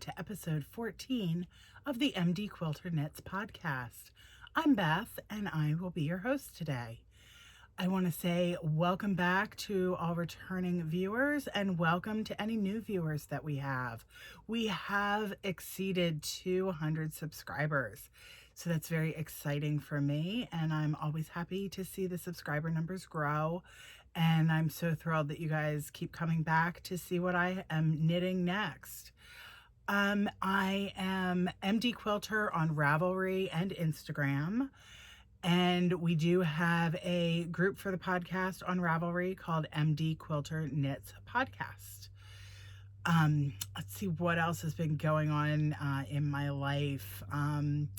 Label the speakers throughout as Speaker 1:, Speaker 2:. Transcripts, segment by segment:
Speaker 1: to episode 14 of the MD Quilter Knits podcast. I'm Beth and I will be your host today. I want to say welcome back to all returning viewers and welcome to any new viewers that we have. We have exceeded 200 subscribers, so that's very exciting for me, and I'm always happy to see the subscriber numbers grow. And I'm so thrilled that you guys keep coming back to see what I am knitting next. I am MD Quilter on Ravelry and Instagram. And we do have a group for the podcast on Ravelry called MD Quilter Knits Podcast. Let's see what else has been going on in my life. I'm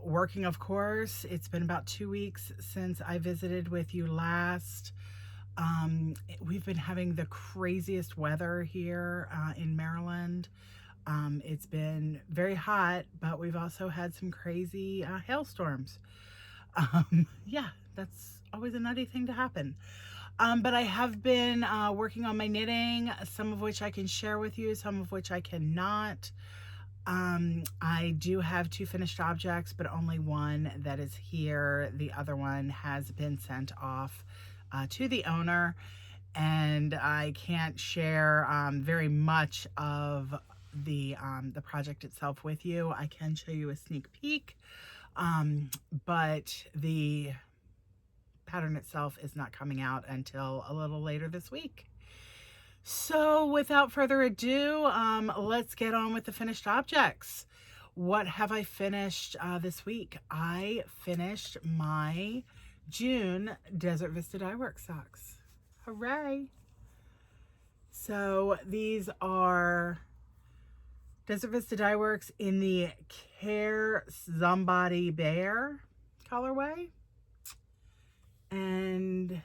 Speaker 1: working, of course. It's been about 2 weeks since I visited with you last. We've been having the craziest weather here in Maryland. It's been very hot, but we've also had some crazy hailstorms. Yeah, that's always a nutty thing to happen. But I have been working on my knitting, some of which I can share with you, some of which I cannot. I do have 2 finished objects, but only one that is here. The other one has been sent off to the owner, and I can't share very much of the project itself with you. I can show you a sneak peek, but the pattern itself is not coming out until a little later this week. So without further ado, let's get on with the finished objects. What have I finished this week? I finished my June Desert Vista Dyeworks socks. Hooray! So these are Desert Vista Dyeworks in the Care Zombody Bear colorway. And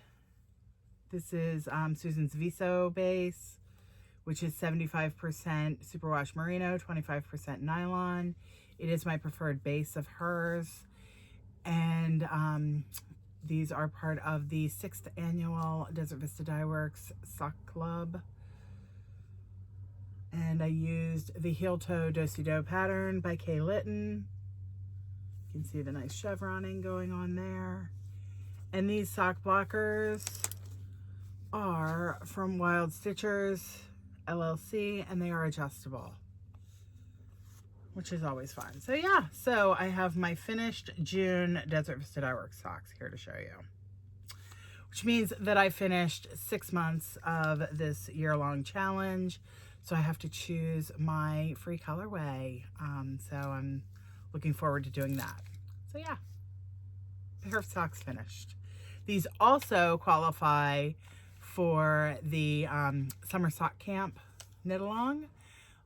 Speaker 1: this is Susan's Viso base, which is 75% superwash merino, 25% nylon. It is my preferred base of hers. And these are part of the 6th annual Desert Vista Dyeworks Sock Club. And I used the Heel Toe Do-Si-Do pattern by Kay Litton. You can see the nice chevroning going on there. And these sock blockers are from Wild Stitchers LLC, and they are adjustable, which is always fun. So yeah, so I have my finished June Desert Vista Dyeworks socks here to show you, which means that I finished 6 months of this year-long challenge. So I have to choose my free colorway. So I'm looking forward to doing that. So yeah, pair of socks finished. These also qualify for the Summer Sock Camp Knit-Along,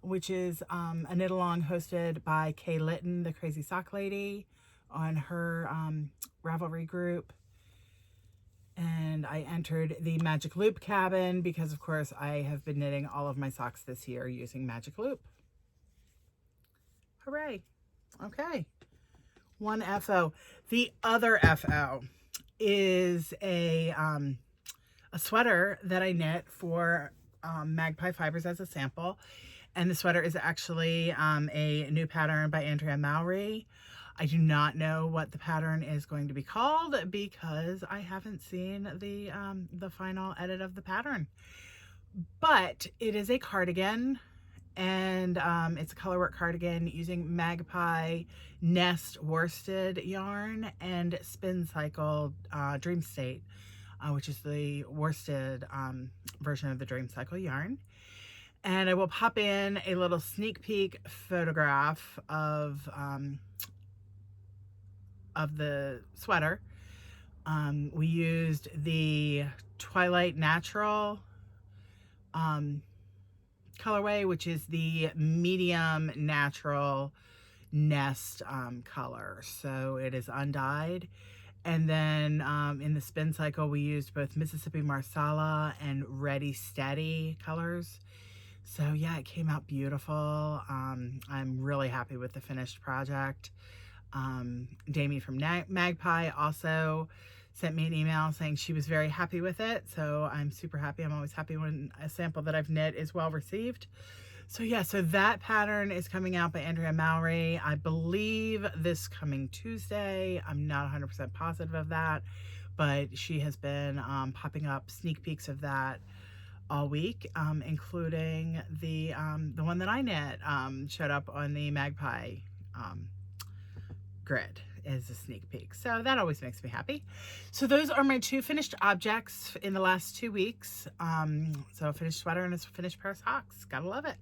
Speaker 1: which is a knit-along hosted by Kay Litton, the Crazy Sock Lady, on her Ravelry group. And I entered the Magic Loop cabin because, of course, I have been knitting all of my socks this year using Magic Loop. Hooray. Okay. One FO. The other FO is a sweater that I knit for Magpie Fibers as a sample. And the sweater is actually a new pattern by Andrea Mowry. I do not know what the pattern is going to be called because I haven't seen the final edit of the pattern. But it is a cardigan, and it's a colorwork cardigan using Magpie Nest worsted yarn and Spin Cycle Dream State, which is the worsted version of the Dream Cycle yarn. And I will pop in a little sneak peek photograph of the sweater. We used the Twilight Natural colorway, which is the medium natural nest color. So it is undyed. And then in the Spin Cycle, we used both Mississippi Marsala and Ready Steady colors. So yeah, it came out beautiful. I'm really happy with the finished project. Damie from Magpie also sent me an email saying she was very happy with it. So I'm super happy. I'm always happy when a sample that I've knit is well received. So yeah, so that pattern is coming out by Andrea Mowry, I believe this coming Tuesday. I'm not 100% positive of that, but she has been popping up sneak peeks of that all week, including the one that I knit showed up on the Magpie grid as a sneak peek. So that always makes me happy. So those are my two finished objects in the last 2 weeks. So a finished sweater and a finished pair of socks. Gotta love it.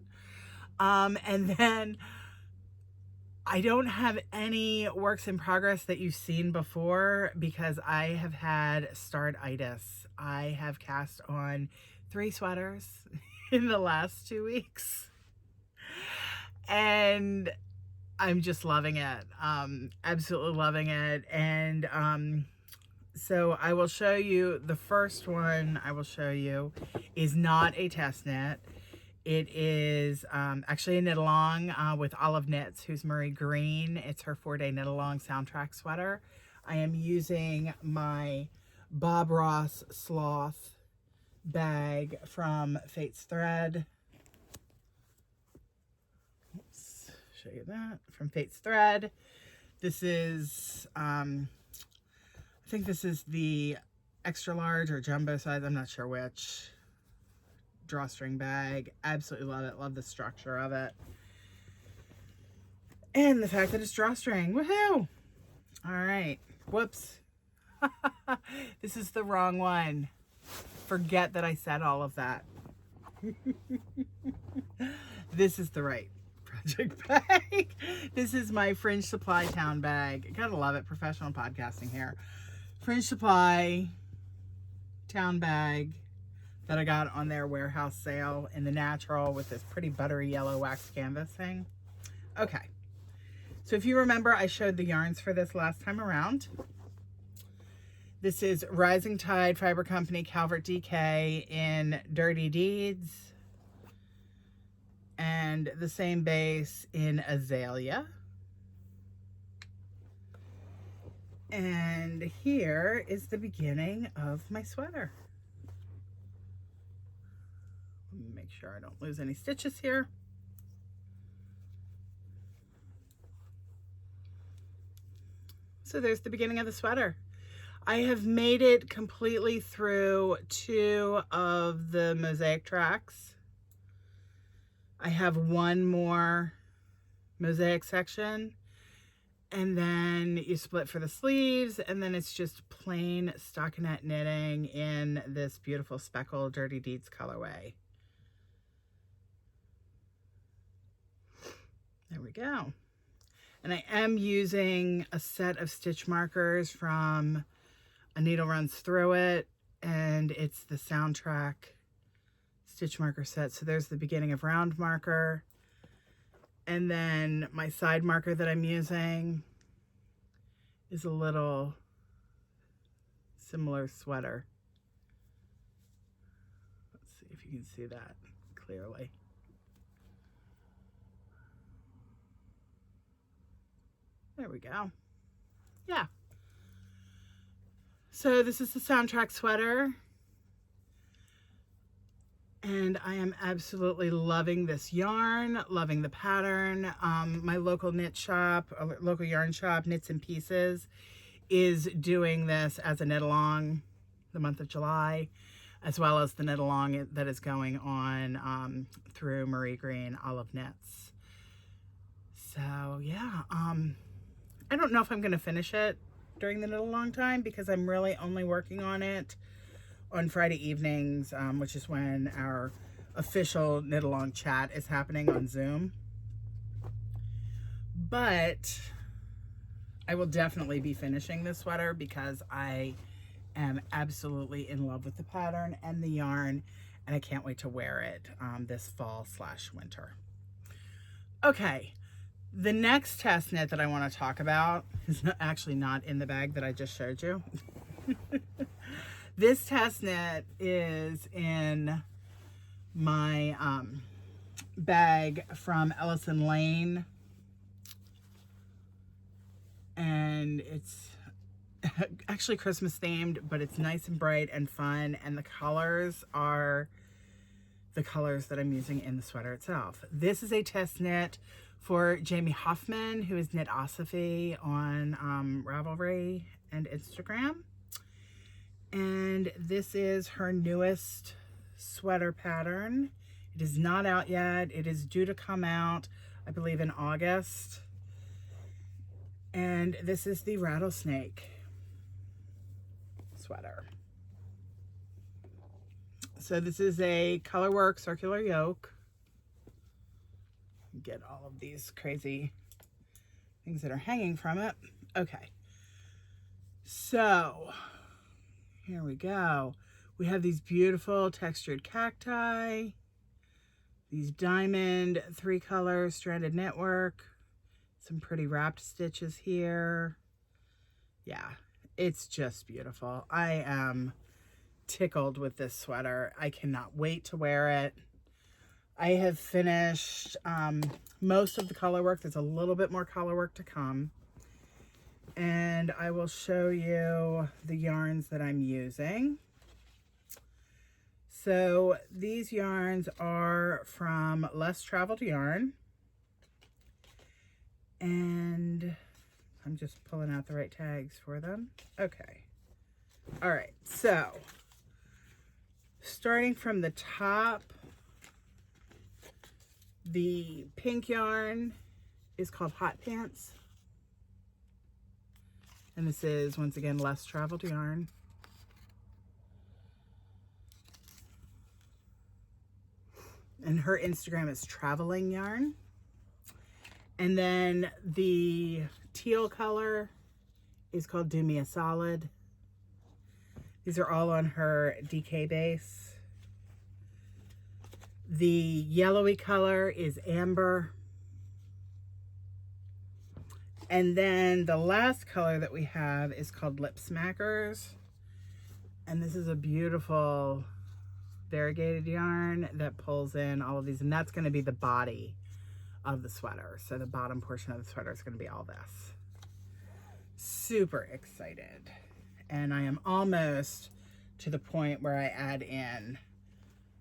Speaker 1: And then I don't have any works in progress that you've seen before because I have had startitis. I have cast on 3 sweaters in the last 2 weeks. And I'm just loving it. Absolutely loving it. And so I will show you the first one I will show you is not a test knit. It is actually a knit along with Olive Knits, who's Marie Green. It's her 4-day knit along Soundrack Sweater. I am using my Bob Ross Sloth bag from Fate's Thread. Oops, show you that from Fate's Thread. This is, I think this is the extra large or jumbo size. I'm not sure which. Drawstring bag. Absolutely love it. Love the structure of it. And the fact that it's drawstring. Woohoo! All right. Whoops. This is the wrong one. Forget that I said all of that. This is the right project bag. This is my Fringe Supply Town bag. Gotta love it. Professional podcasting here. Fringe Supply Town bag that I got on their warehouse sale in the natural with this pretty buttery yellow wax canvas thing. Okay. So if you remember, I showed the yarns for this last time around. This is Rising Tide Fiber Company Calvert DK in Dirty Deeds. And the same base in Azalea. And here is the beginning of my sweater. Let me make sure I don't lose any stitches here. So there's the beginning of the sweater. I have made it completely through 2 of the mosaic tracks. I have 1 more mosaic section, and then you split for the sleeves, and then it's just plain stockinette knitting in this beautiful speckled Dirty Deeds colorway. There we go. And I am using a set of stitch markers from A Needle Runs Through It, and it's the Soundrack stitch marker set. So there's the beginning of round marker, and then my side marker that I'm using is a little similar sweater. Let's see if you can see that clearly. There we go. Yeah. So this is the Soundrack Sweater. And I am absolutely loving this yarn, loving the pattern. My local knit shop, local yarn shop, Knits and Pieces, is doing this as a knit along the month of July, as well as the knit along that is going on through Marie Green Olive Knits. So yeah, I don't know if I'm going to finish it during the knit along time because I'm really only working on it on Friday evenings, which is when our official knit along chat is happening on Zoom. But I will definitely be finishing this sweater because I am absolutely in love with the pattern and the yarn, and I can't wait to wear it this fall/winter. Okay. The next test knit that I want to talk about is actually not in the bag that I just showed you. This test knit is in my bag from Ellison Lane, and it's actually Christmas themed, but it's nice and bright and fun, and the colors are the colors that I'm using in the sweater itself. This is a test knit for Jamie Hoffman, who is Knitosophy on Ravelry and Instagram. And this is her newest sweater pattern. It is not out yet. It is due to come out, I believe, in August. And this is the Rattlesnake sweater. So this is a colorwork circular yoke. Get all of these crazy things that are hanging from it. Okay. So here we go. We have these beautiful textured cacti, these diamond 3-color stranded knitwork, some pretty wrapped stitches here. Yeah, it's just beautiful. I am tickled with this sweater. I cannot wait to wear it. I have finished most of the color work. There's a little bit more color work to come. And I will show you the yarns that I'm using. So these yarns are from Less Traveled Yarn. And I'm just pulling out the right tags for them. Okay. All right. So starting from the top, the pink yarn is called Hot Pants. And this is, once again, Less Traveled Yarn. And her Instagram is Traveling Yarn. And then the teal color is called Do Me a Solid. These are all on her DK base. The yellowy color is Amber. And then the last color that we have is called Lipsmackers. And this is a beautiful variegated yarn that pulls in all of these. And that's going to be the body of the sweater. So the bottom portion of the sweater is going to be all this. Super excited. And I am almost to the point where I add in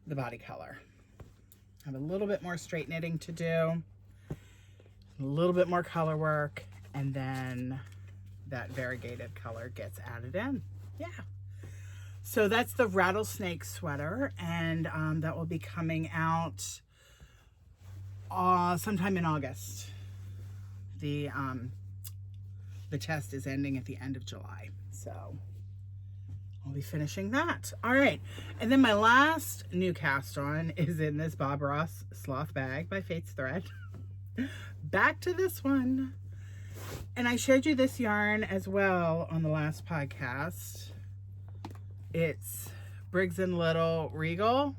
Speaker 1: the body color. I have a little bit more straight knitting to do, a little bit more color work, and then that variegated color gets added in. Yeah. So that's the Rattlesnake sweater, and that will be coming out sometime in August. The test is ending at the end of July, so I'll be finishing that. All right, and then my last new cast on is in this Bob Ross Sloth Bag by Fate's Thread. Back to this one. And I showed you this yarn as well on the last podcast. It's Briggs & Little Regal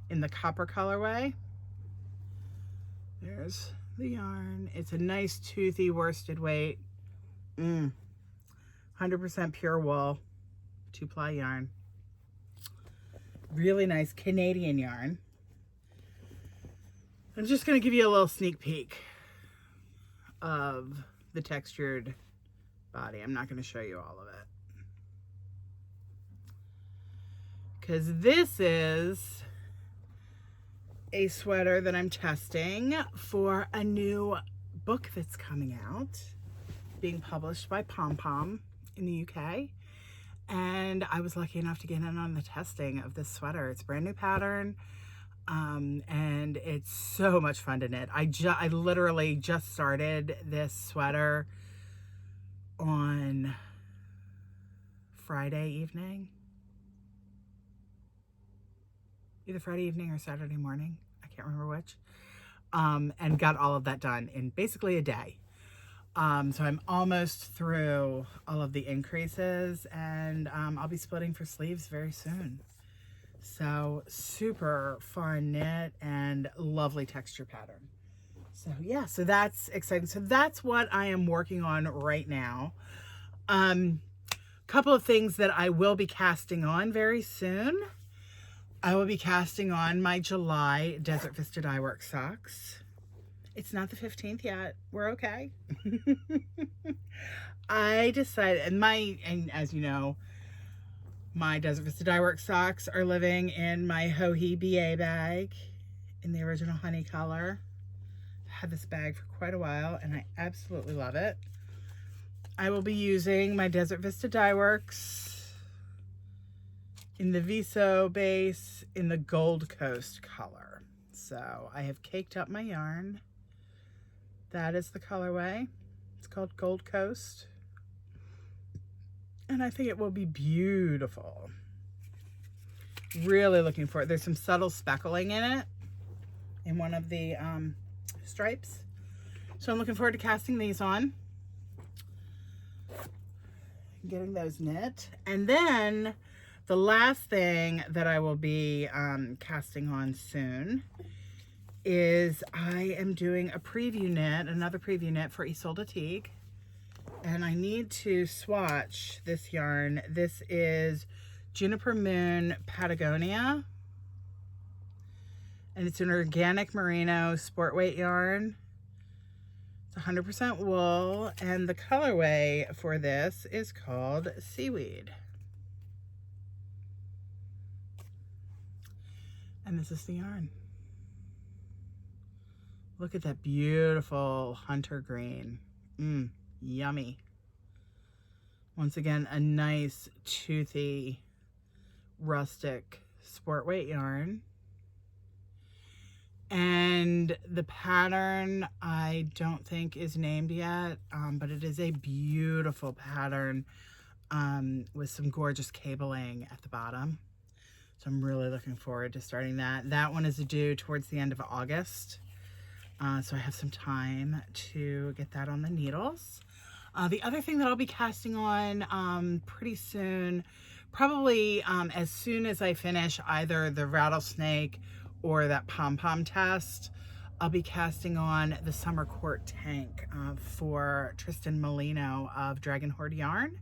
Speaker 1: in the copper colorway. There's the yarn. It's a nice toothy worsted weight. 100% pure wool, 2-ply yarn. Really nice Canadian yarn. I'm just going to give you a little sneak peek of the textured body. I'm not going to show you all of it, because this is a sweater that I'm testing for a new book that's coming out, being published by Pom Pom in the UK. And I was lucky enough to get in on the testing of this sweater. It's a brand new pattern, and it's so much fun to knit. I literally just started this sweater on Friday evening, either Friday evening or Saturday morning, I can't remember which, and got all of that done in basically a day. So I'm almost through all of the increases, and I'll be splitting for sleeves very soon. So super fun knit and lovely texture pattern. So yeah, so that's exciting. So that's what I am working on right now. Couple of things that I will be casting on very soon. I will be casting on my July Desert Vista Dyeworks socks. It's not the 15th yet. We're okay. I decided, and as you know, My Desert Vista Dyeworks socks are living in my Hohi BA bag in the original honey color. I've had this bag for quite a while and I absolutely love it. I will be using my Desert Vista Dyeworks in the Viso base in the Gold Coast color. So I have caked up my yarn. That is the colorway. It's called Gold Coast. And I think it will be beautiful. Really looking for it. There's some subtle speckling in it, in one of the stripes. So I'm looking forward to casting these on. Getting those knit. And then the last thing that I will be casting on soon is I am doing a preview knit, another preview knit for Isolde Teague. And I need to swatch this yarn. This is Juniper Moon Patagonia. And it's an organic merino sport weight yarn. It's 100% wool. And the colorway for this is called Seaweed. And this is the yarn. Look at that beautiful hunter green. Yummy. Once again, a nice toothy rustic sport weight yarn. And the pattern I don't think is named yet, but it is a beautiful pattern with some gorgeous cabling at the bottom. So I'm really looking forward to starting that. That one is due towards the end of August. So I have some time to get that on the needles. The other thing that I'll be casting on pretty soon, probably as soon as I finish either the Rattlesnake or that pom-pom test, I'll be casting on the Summer Court tank for Tristan Molino of Dragon Horde Yarn.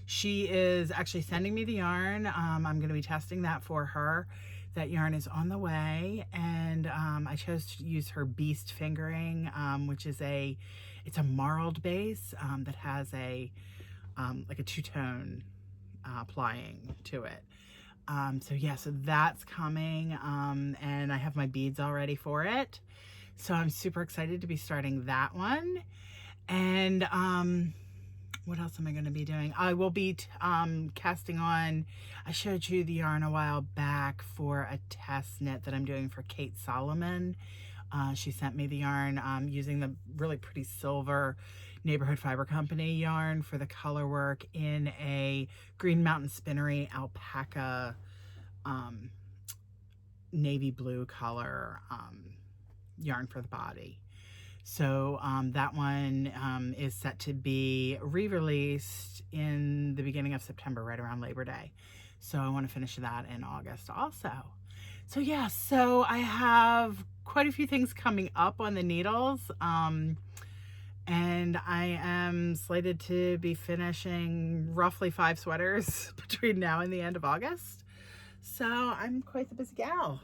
Speaker 1: She is actually sending me the yarn. I'm going to be testing that for her. That yarn is on the way, and I chose to use her Beast fingering, which is it's a marled base that has like a two-tone plying to it. So yeah, so that's coming, and I have my beads all ready for it. So I'm super excited to be starting that one. And what else am I going to be doing? I will be casting on, I showed you the yarn a while back for a test knit that I'm doing for Kate Solomon. She sent me the yarn using the really pretty silver Neighborhood Fiber Company yarn for the color work in a Green Mountain Spinnery alpaca navy blue color yarn for the body. So that one is set to be re-released in the beginning of September, right around Labor Day. So I want to finish that in August also. So yeah, so I have quite a few things coming up on the needles. And I am slated to be finishing roughly 5 sweaters between now and the end of August. So I'm quite the busy gal.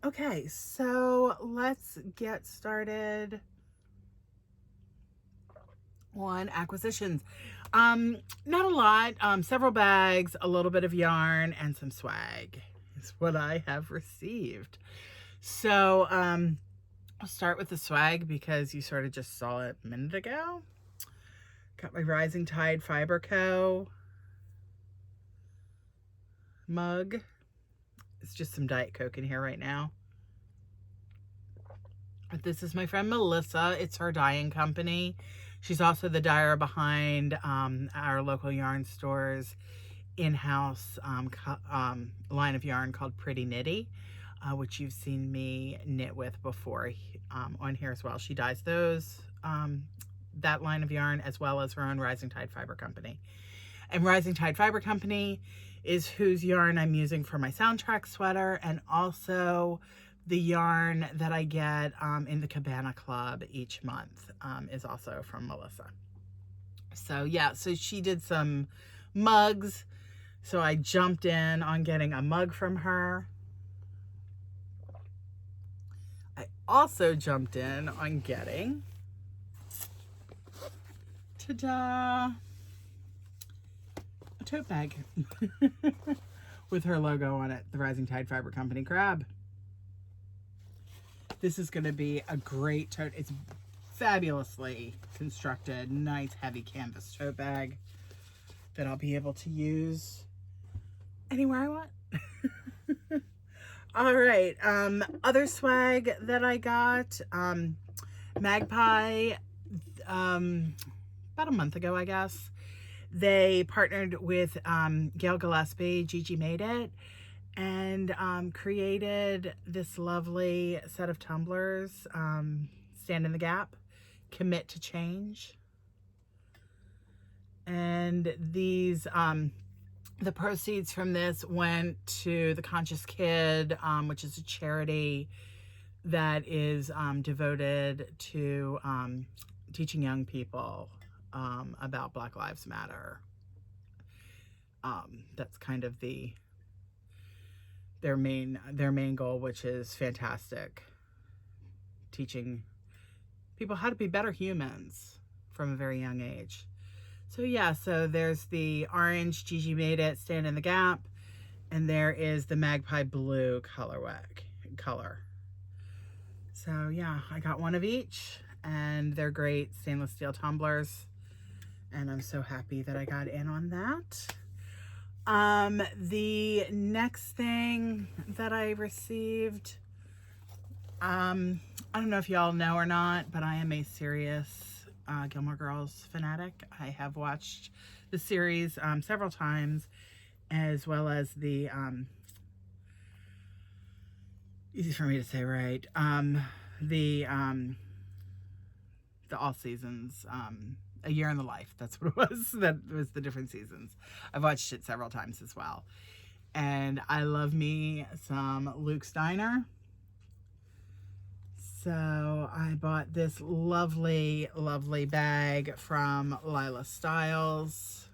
Speaker 1: Okay, so let's get started on acquisitions. Not a lot, several bags, a little bit of yarn, and some swag is what I have received. So, I'll start with the swag because you sort of just saw it a minute ago. Got my Rising Tide Fiber Co. mug. It's just some Diet Coke in here right now. This is my friend Melissa. It's her dyeing company. She's also the dyer behind our local yarn store's in-house line of yarn called Pretty Knitty, which you've seen me knit with before on here as well. She dyes those, that line of yarn, as well as her own Rising Tide Fiber Company. And Rising Tide Fiber Company is whose yarn I'm using for my Soundrack Sweater, and also the yarn that I get in the Cabana Club each month is also from Melissa. So yeah, so she did some mugs. So I jumped in on getting a mug from her. I also jumped in on getting, ta-da, a tote bag with her logo on it, the Rising Tide Fiber Company crab. This is going to be a great tote. It's fabulously constructed, nice heavy canvas tote bag that I'll be able to use anywhere I want. All right, other swag that I got, Magpie, about a month ago, I guess. They partnered with Gail Gillespie, Gigi Made It, and created this lovely set of tumblers, Stand in the Gap, Commit to Change. And these, the proceeds from this went to the Conscious Kid, which is a charity that is devoted to teaching young people about Black Lives Matter. That's kind of their main goal, which is fantastic. Teaching people how to be better humans from a very young age. So yeah, so there's the orange Gigi Made It Stand in the Gap, and there is the Magpie Blue color. So yeah, I got one of each, and they're great stainless steel tumblers, and I'm so happy that I got in on that. The next thing that I received, I don't know if y'all know or not, but I am a serious Gilmore Girls fanatic. I have watched the series several times, as well as the easy for me to say, right, the all seasons, A Year in the Life, that's what it was. That was the different seasons. I've watched it several times as well, and I love me some Luke's Diner. So I bought this lovely, lovely bag from Lila Styles.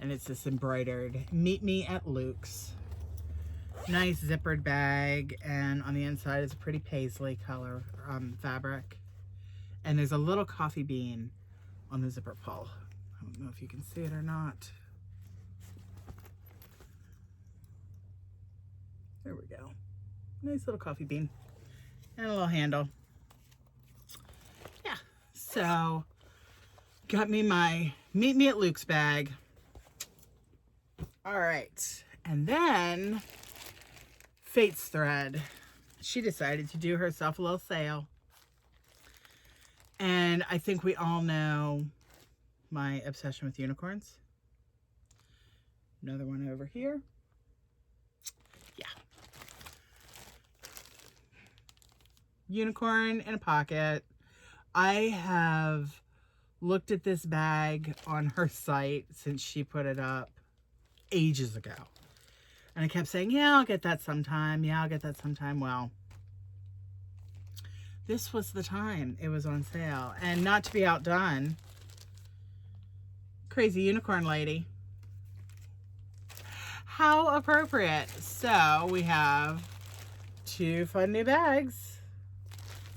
Speaker 1: And it's this embroidered Meet Me at Luke's. Nice zippered bag, and on the inside is a pretty paisley color fabric. And there's a little coffee bean on the zipper pull. I don't know if you can see it or not. There we go. Nice little coffee bean. And a little handle. Yeah. So, got me my Meet Me at Luke's bag. All right. And then, Fate's Thread. She decided to do herself a little sale. And I think we all know my obsession with unicorns. Another one over here. Yeah. Unicorn in a pocket. I have looked at this bag on her site since she put it up ages ago. And I kept saying, yeah, I'll get that sometime. Yeah, I'll get that sometime. Well, this was the time it was on sale. And not to be outdone, Crazy Unicorn Lady. How appropriate. So we have 2 fun new bags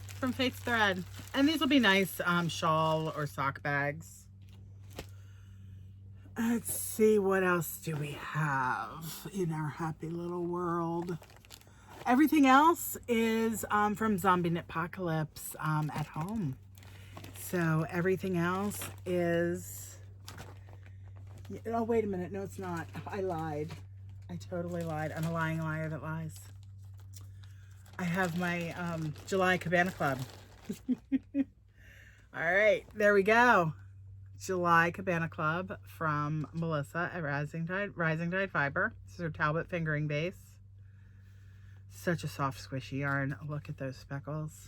Speaker 1: from Fate's Thread. And these will be nice shawl or sock bags. Let's see, what else do we have in our happy little world? Everything else is from Zombie Knit Apocalypse at home. So everything else is... Oh, wait a minute. No, it's not. I lied. I totally lied. I'm a lying liar that lies. I have my July Cabana Club. All right, there we go. July Cabana Club from Melissa at Rising Tide Fiber. This is her Talbot fingering base. Such a soft, squishy yarn. Look at those speckles.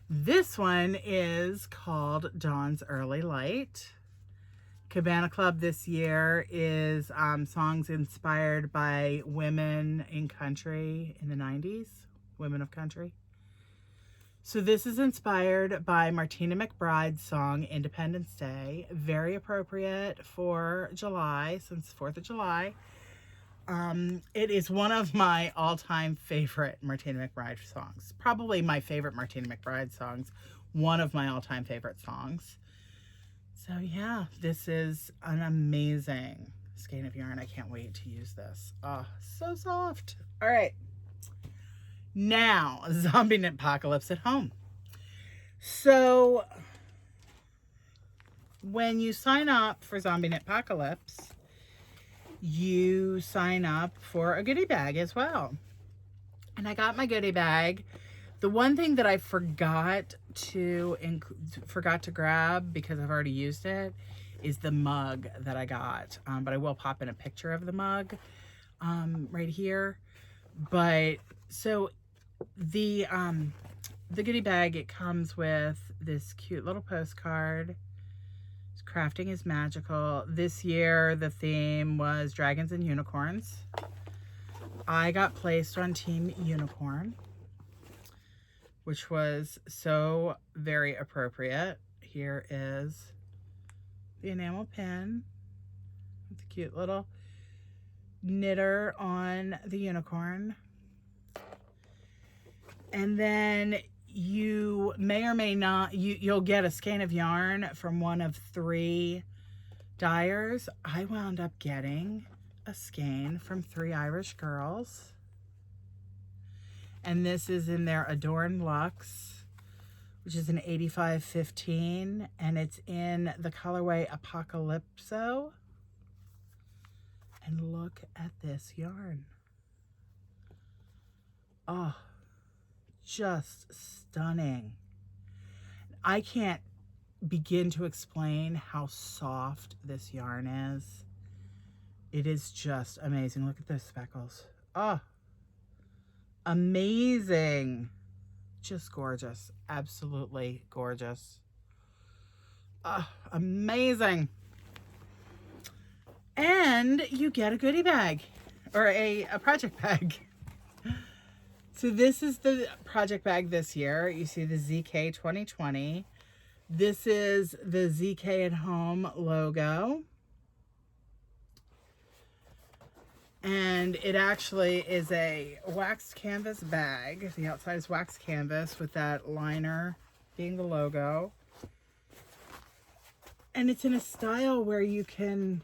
Speaker 1: This one is called Dawn's Early Light. Cabana Club this year is songs inspired by women in country in the 90s, women of country. So this is inspired by Martina McBride's song Independence Day, very appropriate for July, since 4th of July. It is one of my all-time favorite Martina McBride songs, probably my favorite Martina McBride songs, one of my all-time favorite songs. So yeah, this is an amazing skein of yarn. I can't wait to use this. Oh, so soft. All right. Now, Zombie Knit Apocalypse at home. So when you sign up for Zombie Knit Apocalypse, you sign up for a goodie bag as well. And I got my goodie bag. The one thing that I forgot to grab because I've already used it is the mug that I got. But I will pop in a picture of the mug right here. But so the goodie bag, it comes with this cute little postcard. Crafting is magical. This year the theme was dragons and unicorns. I got placed on Team Unicorn, which was so very appropriate. Here is the enamel pin with the cute little knitter on the unicorn. And then you may or may not, you'll get a skein of yarn from one of 3 dyers. I wound up getting a skein from 3 Irish girls. And this is in their Adorn Luxe, which is an 85-15, and it's in the colorway Apocalypso. And look at this yarn. Oh, just stunning. I can't begin to explain how soft this yarn is. It is just amazing. Look at those speckles. Oh, amazing. Just gorgeous. Absolutely gorgeous. Oh, amazing. And you get a goodie bag or a project bag. So this is the project bag this year. You see the ZK 2020. This is the ZK at Home logo. And it actually is a waxed canvas bag. The outside is waxed canvas with that liner being the logo. And it's in a style where you can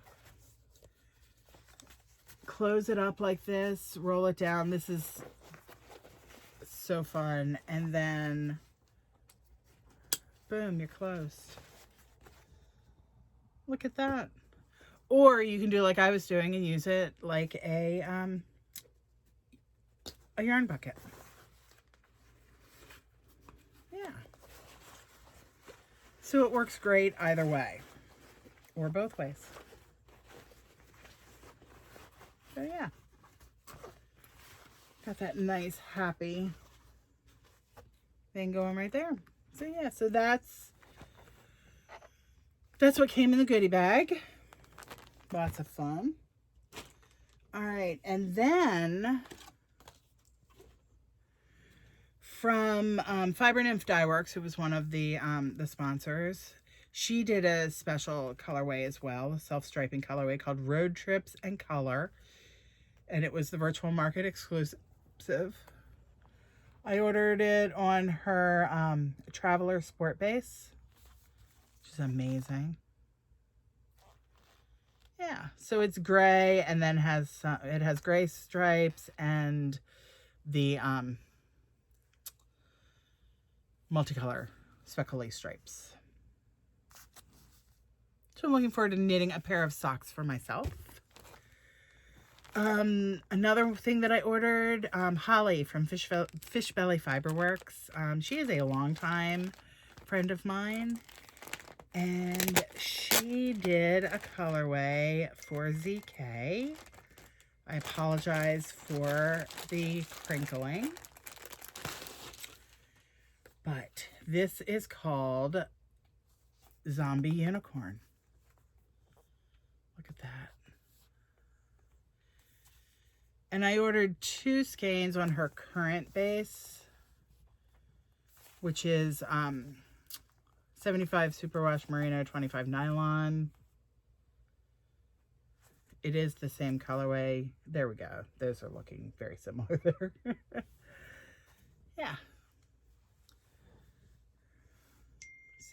Speaker 1: close it up like this, roll it down. This is so fun. And then boom, you're closed. Look at that. Or you can do like I was doing and use it like a yarn bucket. Yeah. So it works great either way or both ways. So yeah. Got that nice happy thing going right there. So yeah, so that's what came in the goodie bag. Lots of fun. All right, and then from Fibernymph Dyeworks, who was one of the sponsors, she did a special colorway as well, a self-striping colorway called Roadtrips and Color, and it was the virtual market exclusive. I ordered it on her Traveler Sport Base, which is amazing. Yeah, so it's gray and then it has gray stripes and the multicolor speckly stripes. So I'm looking forward to knitting a pair of socks for myself. Another thing that I ordered, Holly from Fishbelly Fiberworks. She is a longtime friend of mine, and she did a colorway for ZK. I apologize for the crinkling, but this is called Zombie Unicorn. Look at that. And I ordered 2 skeins on her current base, which is 75 superwash merino, 25 nylon. It is the same colorway. There we go. Those are looking very similar there. Yeah.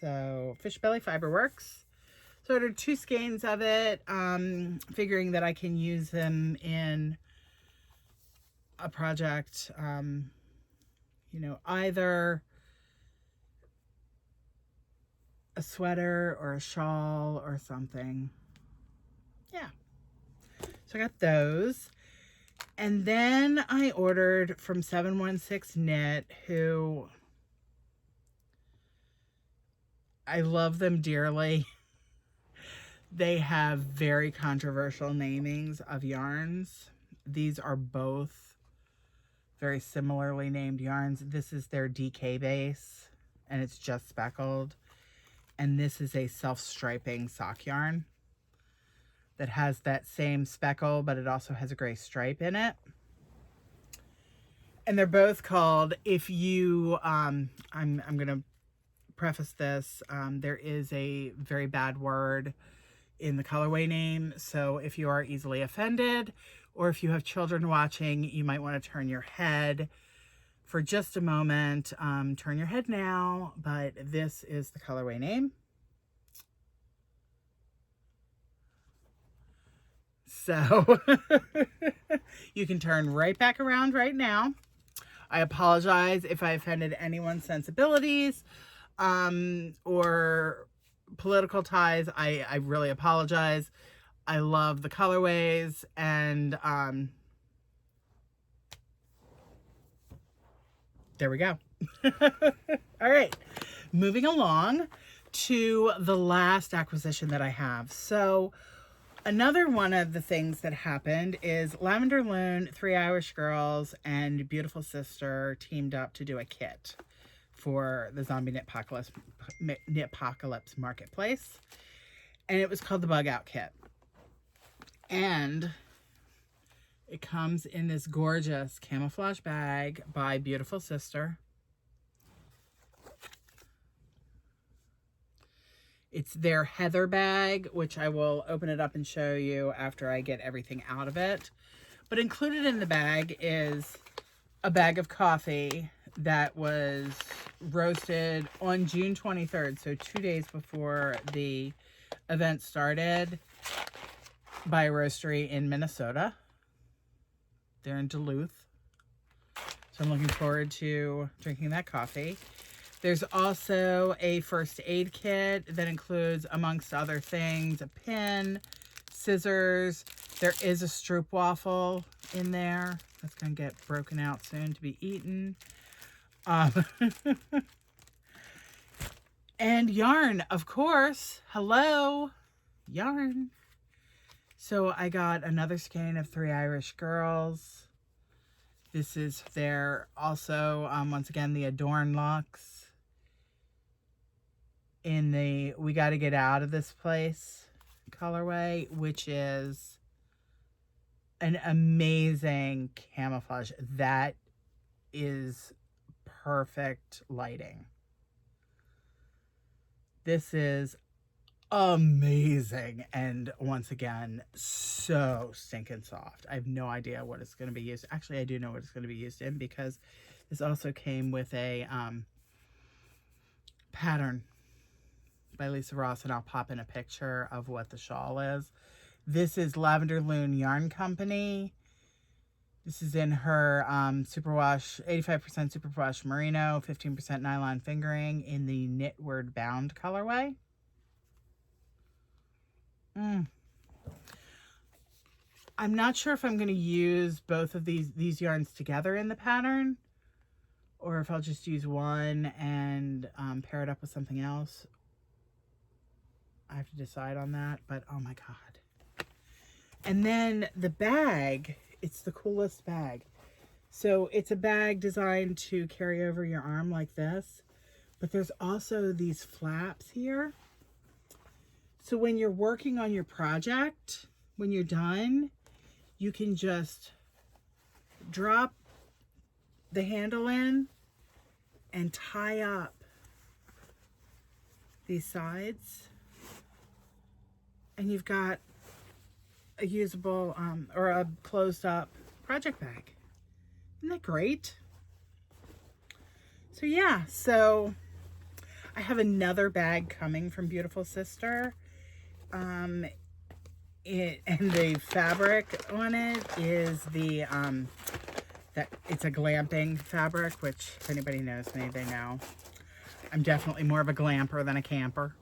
Speaker 1: So Fishbelly Fiberworks. So I ordered 2 skeins of it, figuring that I can use them in a project, you know, either a sweater or a shawl or something. Yeah. So I got those. And then I ordered from 716 Knit, who I love them dearly. They have very controversial namings of yarns. These are both very similarly named yarns. This is their DK base, and it's just speckled. And this is a self-striping sock yarn that has that same speckle, but it also has a gray stripe in it. And they're both called, if you, I'm going to preface this, there is a very bad word in the colorway name. So if you are easily offended, or if you have children watching, you might want to turn your head for just a moment. Turn your head now, but this is the colorway name. So you can turn right back around right now. I apologize if I offended anyone's sensibilities or political ties. I really apologize. I love the colorways, and there we go. All right, moving along to the last acquisition that I have. So another one of the things that happened is Lavendar, Lune, 3 Irish girls, and beautiful Syster teamed up to do a kit for the Zombie Knitpocalypse marketplace, and it was called the Bug Out Kit. And it comes in this gorgeous camouflage bag by beautiful Syster. It's their Heather bag, which I will open it up and show you after I get everything out of it. But included in the bag is a bag of coffee that was roasted on June 23rd, so 2 days before the event started, by a roastery in Minnesota. They're in Duluth. So I'm looking forward to drinking that coffee. There's also a first aid kit that includes, amongst other things, a pin, scissors. There is a stroopwafel in there that's going to get broken out soon to be eaten. And yarn, of course. Hello, yarn. So I got another skein of 3 Irish girls. This is their, also, once again, the Adorn Luxe in the We Gotta Get Out of This Place colorway, which is an amazing camouflage. That is perfect lighting. This is amazing, and once again, so stinking soft. I have no idea what it's going to be used. Actually, I do know what it's going to be used in, because this also came with a pattern by Lisa Ross, and I'll pop in a picture of what the shawl is. This is Lavendar Lune Yarn Company. This is in her superwash, 85% superwash merino, 15% nylon fingering in the Knitward bound colorway. I'm not sure if I'm going to use both of these yarns together in the pattern, or if I'll just use one and pair it up with something else. I have to decide on that, but oh my god. And then the bag, it's the coolest bag. So it's a bag designed to carry over your arm like this, but there's also these flaps here. So when you're working on your project, when you're done, you can just drop the handle in and tie up these sides. And you've got a usable or a closed up project bag. Isn't that great? So yeah, so I have another bag coming from beautiful Syster. And the fabric on it is the that it's a glamping fabric, which if anybody knows me, they know I'm definitely more of a glamper than a camper.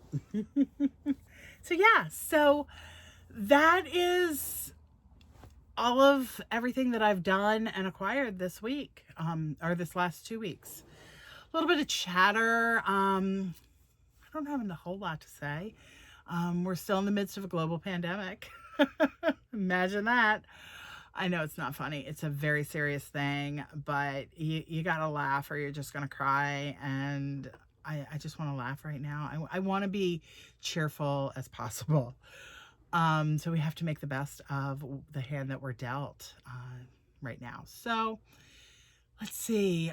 Speaker 1: So yeah, so that is all of everything that I've done and acquired this week, or this last 2 weeks. A little bit of chatter. I don't have a whole lot to say. We're still in the midst of a global pandemic. Imagine that. I know it's not funny. It's a very serious thing, but you gotta laugh or you're just gonna cry. And I just want to laugh right now. I want to be cheerful as possible. So we have to make the best of the hand that we're dealt right now. So let's see.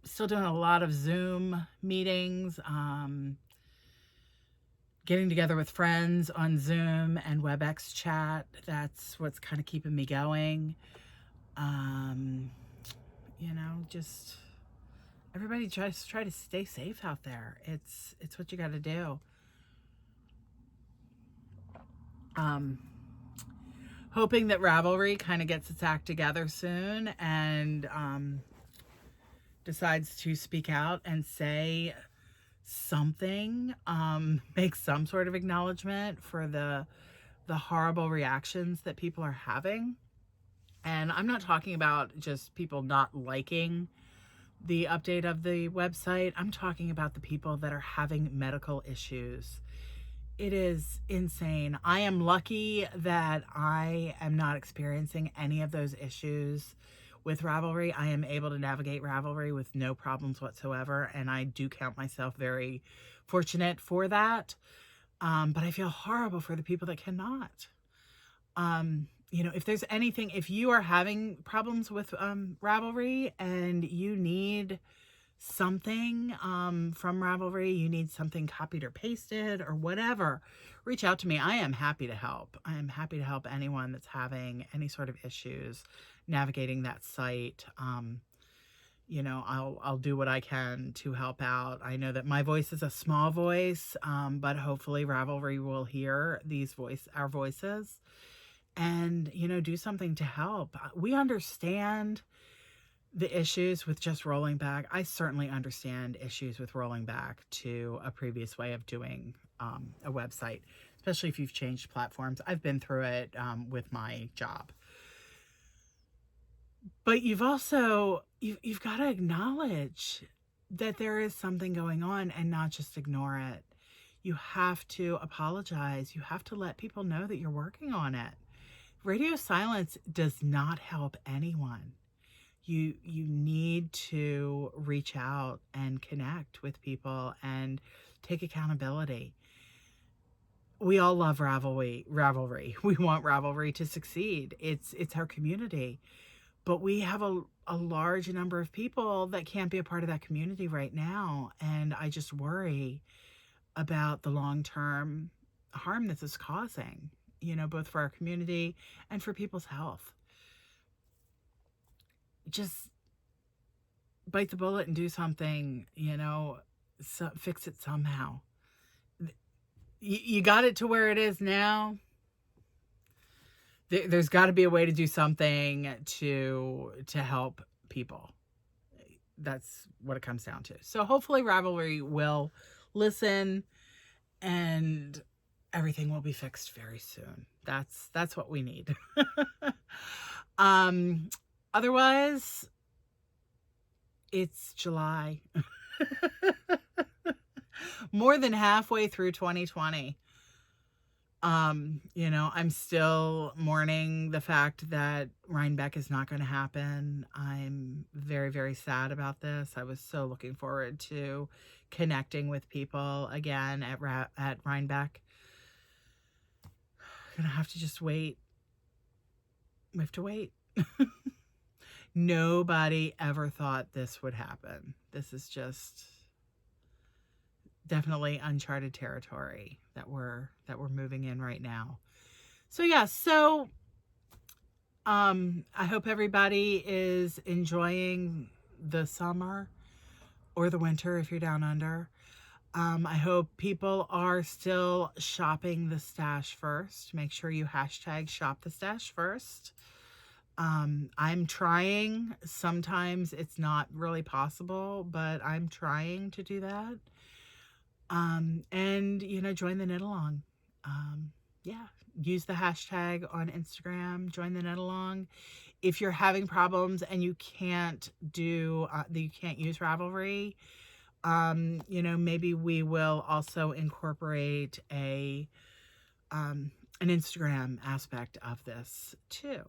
Speaker 1: Still doing a lot of Zoom meetings. Getting together with friends on Zoom and WebEx chat. That's what's kind of keeping me going. You know, just everybody just try to stay safe out there. It's what you got to do. Hoping that Ravelry kind of gets its act together soon and decides to speak out and say something, make some sort of acknowledgement for the horrible reactions that people are having. And I'm not talking about just people not liking the update of the website. I'm talking about the people that are having medical issues. It is insane. I am lucky that I am not experiencing any of those issues with Ravelry. I am able to navigate Ravelry with no problems whatsoever, and I do count myself very fortunate for that. But I feel horrible for the people that cannot. You know, if there's anything, if you are having problems with Ravelry and you need something from Ravelry, you need something copied or pasted or whatever, reach out to me. I am happy to help. I am happy to help anyone that's having any sort of issues navigating that site. You know, I'll do what I can to help out. I know that my voice is a small voice, but hopefully Ravelry will hear our voices and, you know, do something to help. We understand the issues with just rolling back. I certainly understand issues with rolling back to a previous way of doing a website, especially if you've changed platforms. I've been through it with my job. But you've also, you've got to acknowledge that there is something going on and not just ignore it. You have to apologize. You have to let people know that you're working on it. Radio silence does not help anyone. You need to reach out and connect with people and take accountability. We all love Ravelry. We want Ravelry to succeed. It's our community. But we have a large number of people that can't be a part of that community right now. And I just worry about the long-term harm this is causing, you know, both for our community and for people's health. Just bite the bullet and do something, you know, fix it somehow. You got it to where it is now. There's got to be a way to do something to help people. That's what it comes down to. So hopefully Ravelry will listen and everything will be fixed very soon. That's what we need. Otherwise, it's July. More than halfway through 2020. You know, I'm still mourning the fact that Rhinebeck is not going to happen. I'm very, very sad about this. I was so looking forward to connecting with people again at Rhinebeck. I'm going to have to just wait. We have to wait. Nobody ever thought this would happen. This is just definitely uncharted territory that we're moving in right now. So yeah, so I hope everybody is enjoying the summer or the winter if you're down under. I hope people are still shopping the stash first. Make sure you hashtag shop the stash first. I'm trying. Sometimes it's not really possible, but I'm trying to do that. And, you know, join the knit along. Yeah, use the hashtag on Instagram, join the knit along. If you're having problems and you can't do, you can't use Ravelry, you know, maybe we will also incorporate an Instagram aspect of this too.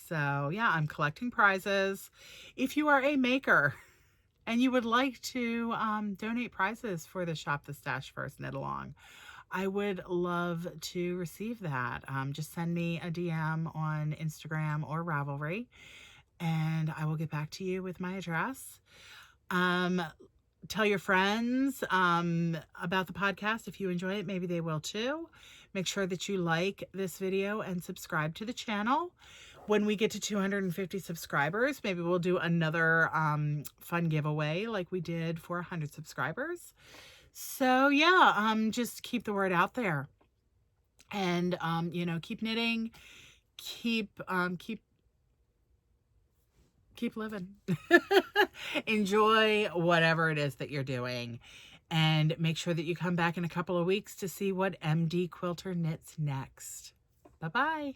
Speaker 1: So yeah, I'm collecting prizes. If you are a maker and you would like to donate prizes for the Shop the Stash First knit along, I would love to receive that. Just send me a DM on Instagram or Ravelry, and I will get back to you with my address. Tell your friends about the podcast. If you enjoy it, maybe they will too. Make sure that you like this video and subscribe to the channel. When we get to 250 subscribers, maybe we'll do another fun giveaway like we did for 100 subscribers. So yeah, just keep the word out there, and you know, keep knitting, keep living. Enjoy whatever it is that you're doing, and make sure that you come back in a couple of weeks to see what MD Quilter knits next. Bye-bye.